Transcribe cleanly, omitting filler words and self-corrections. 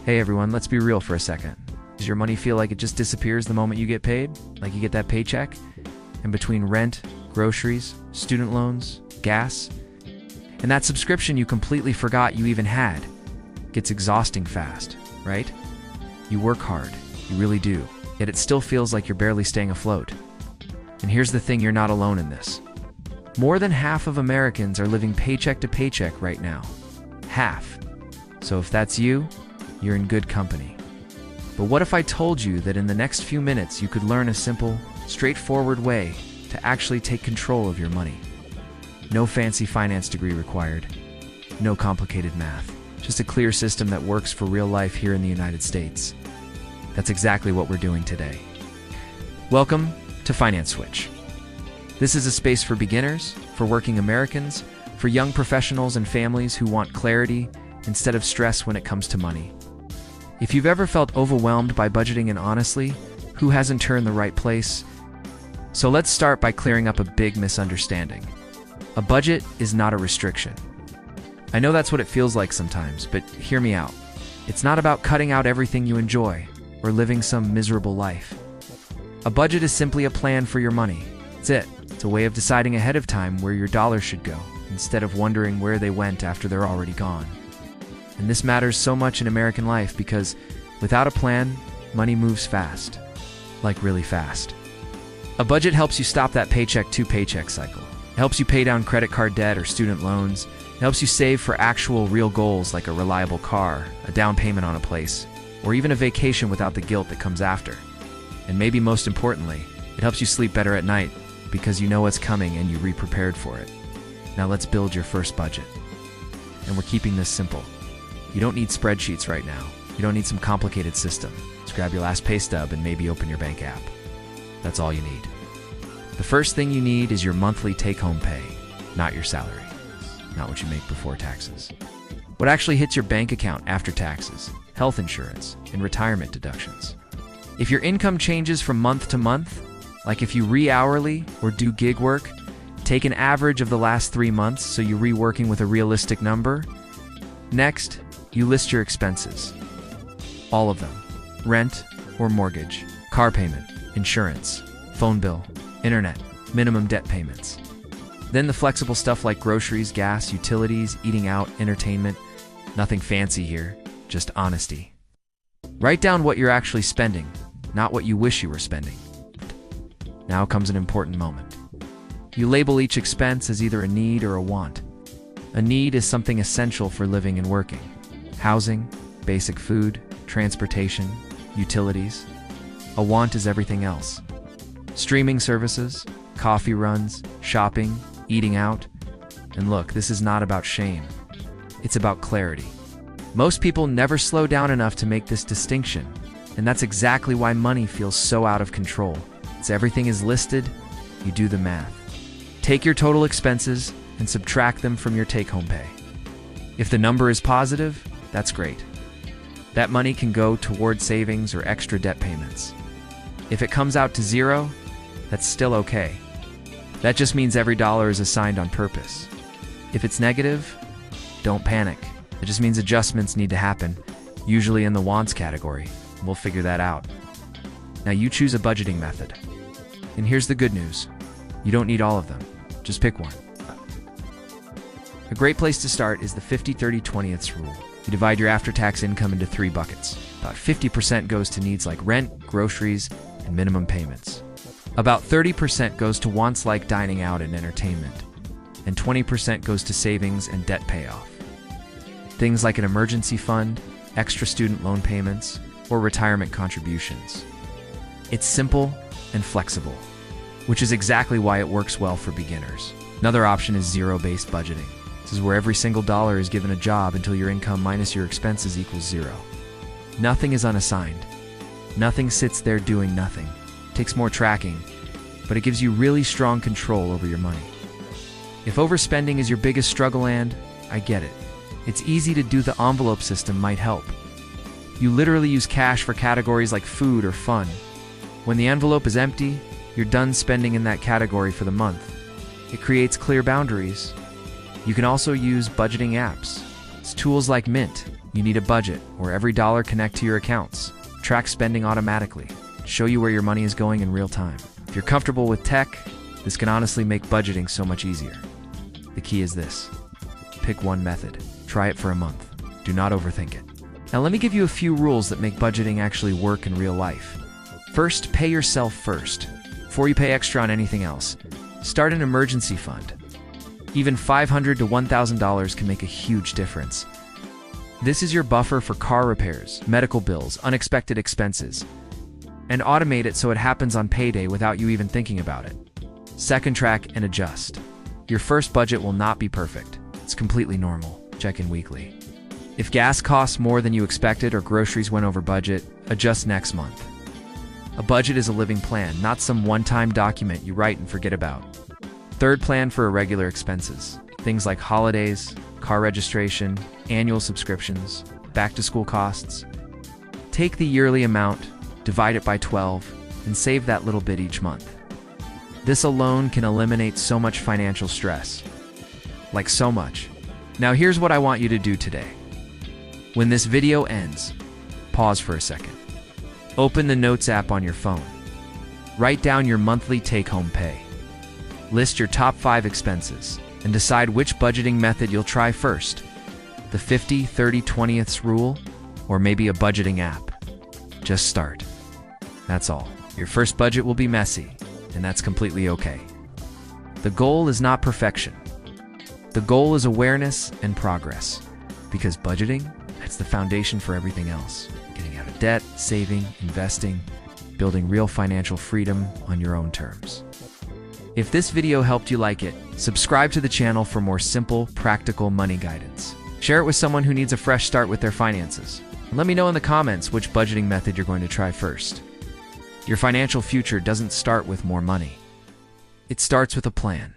Hey everyone, let's be real for a second. Does your money feel like it just disappears the moment you get paid? Like you get that paycheck? And between rent, groceries, student loans, gas, and that subscription you completely forgot you even had, gets exhausting fast, right? You work hard, you really do, yet it still feels like you're barely staying afloat. And here's the thing, you're not alone in this. More than half of Americans are living paycheck to paycheck right now. Half. So if that's you, you're in good company. But what if I told you that in the next few minutes you could learn a simple, straightforward way to actually take control of your money? No fancy finance degree required. No complicated math. Just a clear system that works for real life here in the United States. That's exactly what we're doing today. Welcome to Finance Switch. This is a space for beginners, for working Americans, for young professionals and families who want clarity instead of stress when it comes to money. If you've ever felt overwhelmed by budgeting, and honestly, who hasn't turned the right place? So let's start by clearing up a big misunderstanding. A budget is not a restriction. I know that's what it feels like sometimes, but hear me out. It's not about cutting out everything you enjoy or living some miserable life. A budget is simply a plan for your money. That's it. It's a way of deciding ahead of time where your dollars should go, instead of wondering where they went after they're already gone. And this matters so much in American life because without a plan, money moves fast. Like really fast. A budget helps you stop that paycheck to paycheck cycle. It helps you pay down credit card debt or student loans. It helps you save for actual real goals like a reliable car, a down payment on a place, or even a vacation without the guilt that comes after. And maybe most importantly, it helps you sleep better at night because you know what's coming and you re-prepared for it. Now let's build your first budget. And we're keeping this simple. You don't need spreadsheets right now. You don't need some complicated system. Just grab your last pay stub and maybe open your bank app. That's all you need. The first thing you need is your monthly take-home pay, not your salary, not what you make before taxes. What actually hits your bank account after taxes, health insurance, and retirement deductions. If your income changes from month to month, like if you re-hourly or do gig work, take an average of the last 3 months so you're reworking with a realistic number. Next, you list your expenses. All of them. Rent or mortgage, car payment, insurance, phone bill, internet, minimum debt payments. Then the flexible stuff like groceries, gas, utilities, eating out, entertainment. Nothing fancy here, just honesty. Write down what you're actually spending, not what you wish you were spending. Now comes an important moment. You label each expense as either a need or a want. A need is something essential for living and working. Housing, basic food, transportation, utilities. A want is everything else. Streaming services, coffee runs, shopping, eating out. And look, this is not about shame. It's about clarity. Most people never slow down enough to make this distinction, and that's exactly why money feels so out of control. It's everything is listed, you do the math. Take your total expenses and subtract them from your take-home pay. If the number is positive, that's great. That money can go toward savings or extra debt payments. If it comes out to zero, that's still okay. That just means every dollar is assigned on purpose. If it's negative, don't panic. It just means adjustments need to happen, usually in the wants category. We'll figure that out. Now you choose a budgeting method. And here's the good news. You don't need all of them. Just pick one. A great place to start is the 50-30-20ths rule. You divide your after-tax income into 3 buckets. About 50% goes to needs like rent, groceries, and minimum payments. About 30% goes to wants like dining out and entertainment. And 20% goes to savings and debt payoff. Things like an emergency fund, extra student loan payments, or retirement contributions. It's simple and flexible, which is exactly why it works well for beginners. Another option is zero-based budgeting. This is where every single dollar is given a job until your income minus your expenses equals zero. Nothing is unassigned. Nothing sits there doing nothing. It takes more tracking, but it gives you really strong control over your money. If overspending is your biggest struggle, and I get it, it's easy to do. The envelope system might help. You literally use cash for categories like food or fun. When the envelope is empty, you're done spending in that category for the month. It creates clear boundaries. You can also use budgeting apps. It's tools like Mint. You need a budget, where every dollar connect to your accounts, track spending automatically, show you where your money is going in real time. If you're comfortable with tech, this can honestly make budgeting so much easier. The key is this: pick one method. Try it for a month. Do not overthink it. Now let me give you a few rules that make budgeting actually work in real life. First, pay yourself first. Before you pay extra on anything else, start an emergency fund. Even $500 to $1,000 can make a huge difference. This is your buffer for car repairs, medical bills, unexpected expenses. And automate it so it happens on payday without you even thinking about it. Second, track and adjust. Your first budget will not be perfect. It's completely normal. Check in weekly. If gas costs more than you expected or groceries went over budget, adjust next month. A budget is a living plan, not some one-time document you write and forget about. Third, plan for irregular expenses. Things like holidays, car registration, annual subscriptions, back-to-school costs. Take the yearly amount, divide it by 12, and save that little bit each month. This alone can eliminate so much financial stress. Like so much. Now here's what I want you to do today. When this video ends, pause for a second. Open the Notes app on your phone. Write down your monthly take-home pay. List your top 5 expenses and decide which budgeting method you'll try first. The 50-30-20ths rule, or maybe a budgeting app. Just start. That's all. Your first budget will be messy, and that's completely okay. The goal is not perfection. The goal is awareness and progress. Because budgeting, that's the foundation for everything else. Getting out of debt, saving, investing, building real financial freedom on your own terms. If this video helped you like it, subscribe to the channel for more simple, practical money guidance. Share it with someone who needs a fresh start with their finances. And let me know in the comments which budgeting method you're going to try first. Your financial future doesn't start with more money. It starts with a plan.